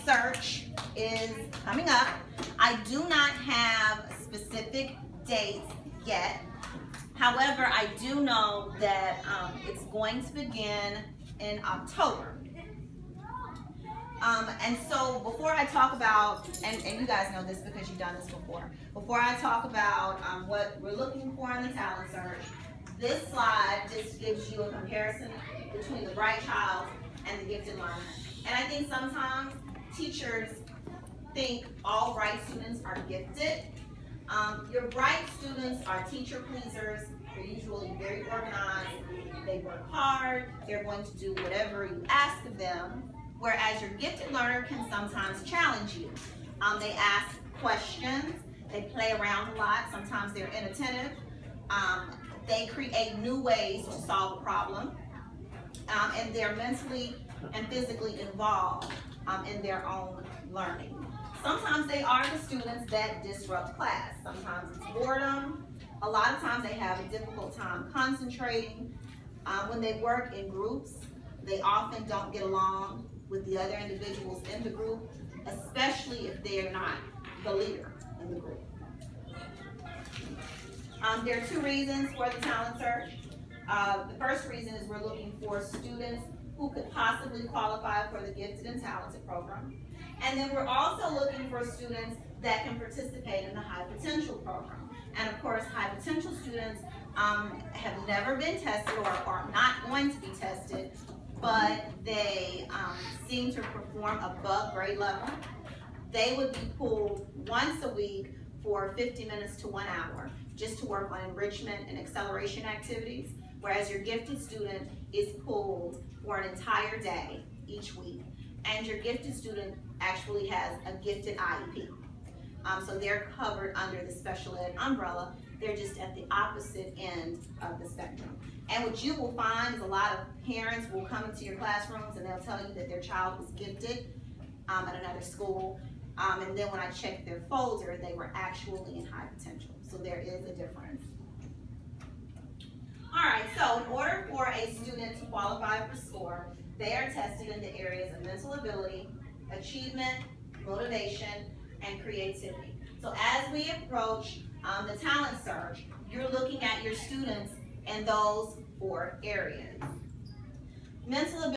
search is coming up. I do not have specific dates yet. However, I do know that it's going to begin in October. And so before I talk about, and you guys know this because you've done this before I talk about what we're looking for in the talent search, this slide just gives you a comparison between the bright child and the gifted learner. And I think sometimes teachers think all bright students are gifted. Your bright students are teacher pleasers. They're usually very organized. They work hard. They're going to do whatever you ask of them. Whereas your gifted learner can sometimes challenge you. They ask questions. They play around a lot. Sometimes they're inattentive. They create new ways to solve a problem. And they're mentally and physically involved in their own learning. Sometimes they are the students that disrupt class. Sometimes it's boredom. A lot of times they have a difficult time concentrating. When they work in groups, they often don't get along with the other individuals in the group, especially if they're not the leader in the group. There are two reasons for the talent search. The first reason is we're looking for students who could possibly qualify for the Gifted and Talented program. And then we're also looking for students that can participate in the High Potential program. And of course, high potential students have never been tested or are not going to be tested, but they seem to perform above grade level. They would be pulled once a week for 50 minutes to 1 hour just to work on enrichment and acceleration activities, whereas your gifted student is pulled for an entire day each week. And your gifted student actually has a gifted IEP. So they're covered under the special ed umbrella. They're just at the opposite end of the spectrum. And what you will find is a lot of parents will come into your classrooms and they'll tell you that their child was gifted at another school. And then when I checked their folder, they were actually in high potential. So there is a difference. All right, so in order for a student to qualify for SCORE, they are tested in the areas of mental ability, achievement, motivation, and creativity. So as we approach the talent search, you're looking at your students in those 4 areas. Mental ability.